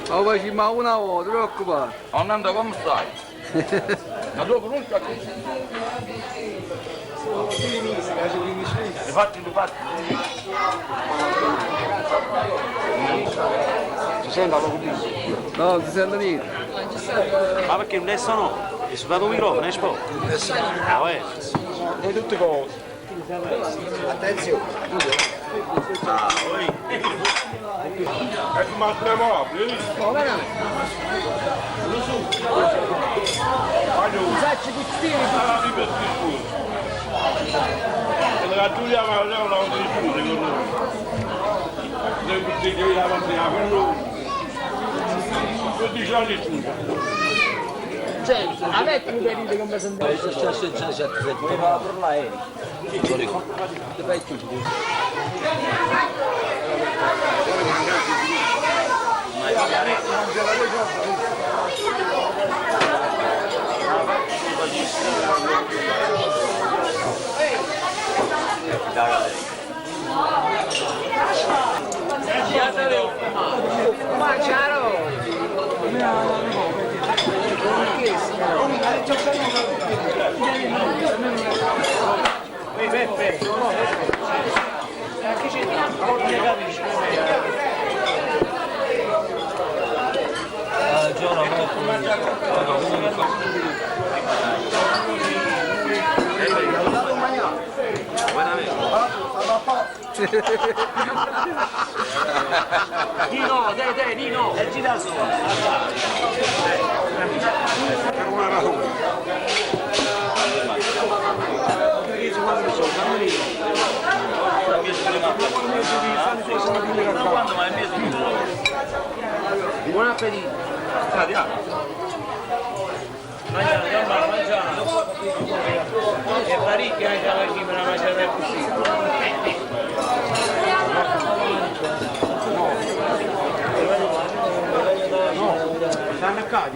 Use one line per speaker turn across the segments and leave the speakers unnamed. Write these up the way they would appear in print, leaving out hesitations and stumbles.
Poi ci ma una volta, non preoccupare.
Andando come stai? Ma dopo non sta qui. Infatti.
Ti sento così?
No, non si sente niente.
Ma perché non è no? È suonato un microfono, è sport. Ah,
Voi tutte cose.
Attenzione.
Ecco, ma stiamo a
No, veramente. Sacci di stili.
E la Giulia ma non la di più, secondo me. Noi tutti che la mandiamo, quello... 12 anni studia.
Cioè, a me tu mi dite come sono andato.
Nino, te, Nino! E gira su!
Per una ragione.
Buon appetito.
Mangiamo. E parecchia la cima mangiare così. Stanno a casa,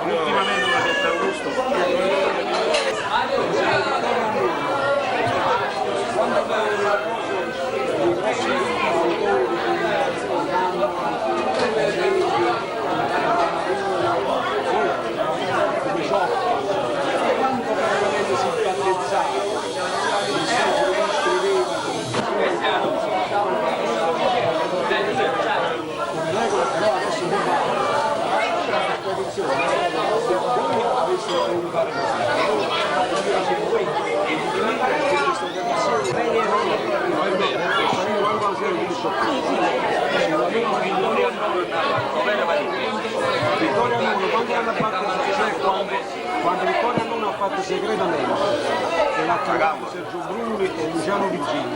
ultimamente una festa al gusto.
Vittoria Nuno quando hanno fatto quando Vittoria Nuno ha fatto segretamente che l'ha chiamato Sergio Bruni e Luciano Vigini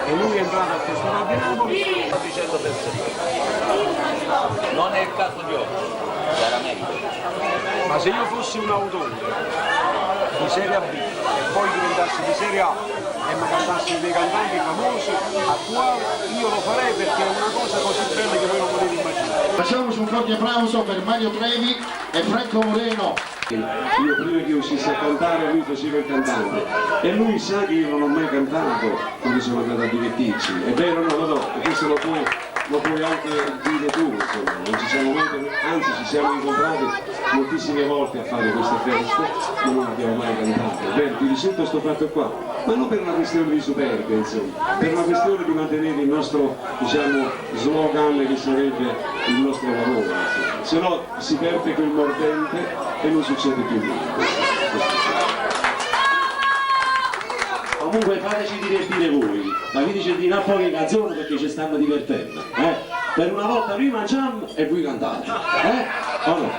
e lui è entrato al Festival di Napoli.
Sto dicendo per non è il caso di oggi, chiaramente.
Ma se io fossi un autore di Serie B e poi diventassi di Serie A e mi cantassi dei cantanti famosi, attuali, io lo farei perché è una cosa così bella che voi non potete immaginare.
Facciamo un forte applauso per Mario Trevi e Franco Moreno.
Io prima che uscissi a cantare lui faceva il cantante e lui sa che io non ho mai cantato quando sono andato a divertirci. È vero o no? E questo lo puoi anche dire tu, insomma. Non ci siamo mai, anzi ci siamo incontrati moltissime volte a fare queste feste ma non abbiamo mai cantato. Beh, ti risulta sto fatto qua, ma non per una questione di superbia, insomma, per una questione di mantenere il nostro, diciamo, slogan che sarebbe il nostro lavoro, insomma. Se no si perde quel mordente e non succede più niente. Comunque fateci divertire voi, fateci dire a poche canzoni perché ci stanno divertendo. Per una volta noi mangiamo e voi cantate. O no?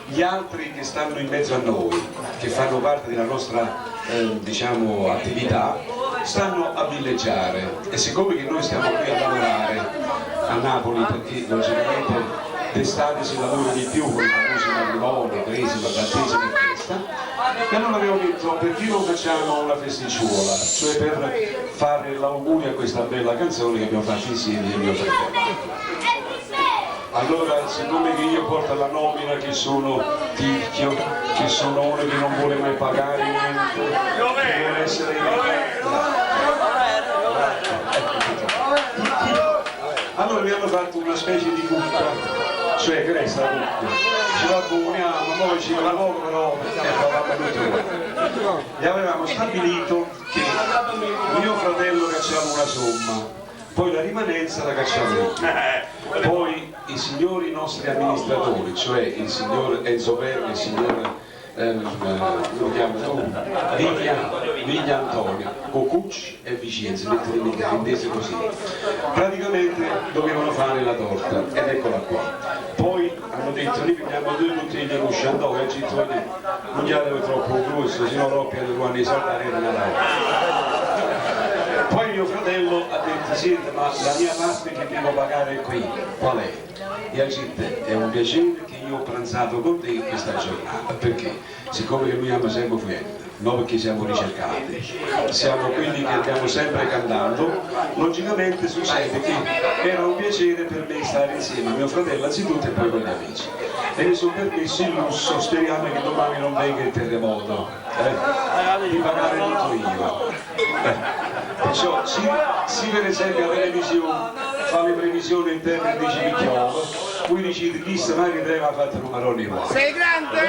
Gli altri che stanno in mezzo a noi, che fanno parte della nostra diciamo, attività, stanno a villeggiare e siccome che noi stiamo qui a lavorare a Napoli perché logicamente d'estate si lavora di più con i famosi matrimoni, cresima, battesimi e festa, e allora abbiamo detto perché non facciamo una festicciuola, cioè per fare l'augurio a questa bella canzone che abbiamo fatto insieme io e mio fratello. Allora, siccome che io porto la nomina che sono ticchio, che sono uno che non vuole mai pagare niente, che vuole essere... Allora mi hanno fatto una specie di cutta, cioè che resta la cutta. Ci rabboniamo, poi ci lavoro però e avevamo stabilito che mio fratello cacciava una somma, poi la rimanenza la cacciava lui. Poi i signori nostri amministratori, cioè il signor Enzo Berni, il signor lo chiamo tu, Viglia Antonio, Cocucci e Vicenza, intese così. Praticamente dovevano fare la torta ed eccola qua. Poi hanno detto noi prendiamo 2 bottiglie di Rusciandò e ci non gli avevo troppo grosso, se no roppia di quando i soldi erano. Poi mio fratello ha detto, senti, ma la mia parte che devo pagare qui, qual è? E ha detto, è un piacere che io ho pranzato con te in questa giornata, perché? Siccome che noi siamo sempre fuori, non perché siamo ricercati, siamo quelli che andiamo sempre cantando, logicamente succede che era un piacere per me stare insieme a mio fratello anzitutto e poi con gli amici. E mi sono permesso il lusso, speriamo che domani non venga il terremoto, di pagare tutto io. Perciò sì per esempio la televisione fa le previsioni in termini di Civicchiolo, voi dicete chi se mai che deve ha fatto numeroni qua.
Sei grande!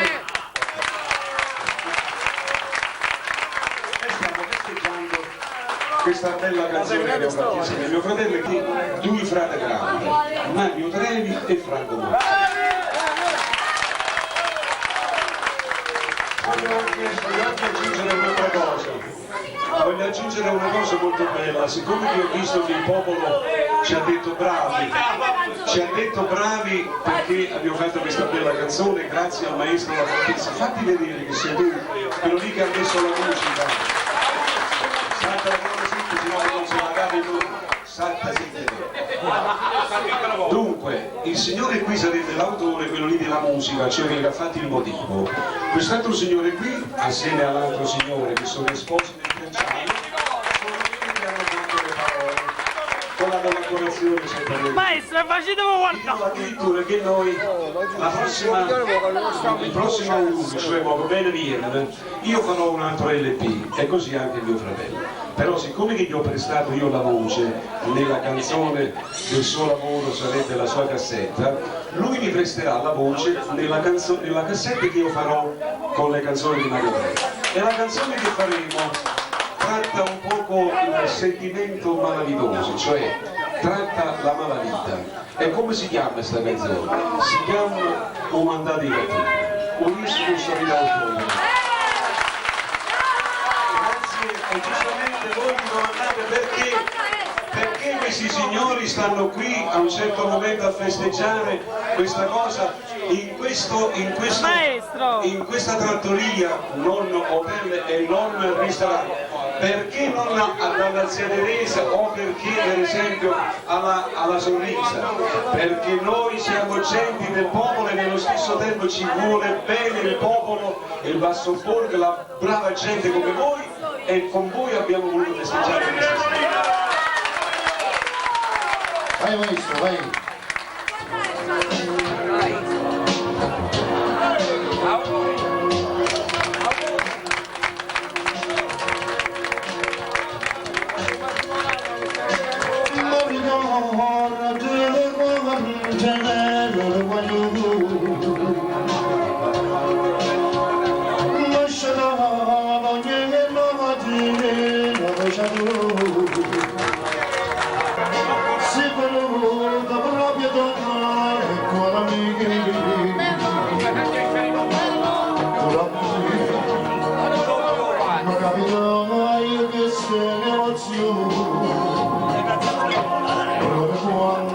E stiamo festeggiando questa bella canzone che abbiamo fatto insieme. Mio fratello è qui, 2 frate grandi, Mario Trevi e Franco Monti. Voglio aggiungere una cosa molto bella, siccome io ho visto che il popolo ci ha detto bravi perché abbiamo fatto questa bella canzone grazie al maestro La Fortezza, fatti vedere che sei tu, quello lì che ha messo la musica, salta la parola zitta, se no non se la cavi tu, salta zitta. Dunque, il signore qui sarebbe l'autore, quello lì della musica, cioè che ha fatto il motivo. Quest'altro signore qui, assieme all'altro signore che sono gli sposi del Pianciano, sono quelli che hanno fatto le parole, con la collaborazione sempre.
Maestro, facetemi guardare!
Addirittura che noi, il prossimo augurio, cioè poco bene viene, io farò un altro LP e così anche mio fratello. Però siccome che gli ho prestato io la voce nella canzone del suo lavoro sarebbe la sua cassetta, lui mi presterà la voce nella cassetta che io farò con le canzoni di Mario Trevi. E la canzone che faremo tratta un poco il sentimento malavitoso, cioè tratta la malavita. E come si chiama questa canzone? Si chiama O mandati cattivi. Unisco Savino Autore. E giustamente voi mi domandate perché questi signori stanno qui a un certo momento a festeggiare questa cosa in questa trattoria, non hotel e non ristorante. Perché non alla Zia Teresa o perché per esempio alla Sorrisa? Perché noi siamo gente del popolo e nello stesso tempo ci vuole bene il popolo, il Bassoborgo, la brava gente come voi, e con voi abbiamo voluto festeggiare questa sera.
Vai maestro, vai.
Mashallah,
capito io che se ne emozione ora quando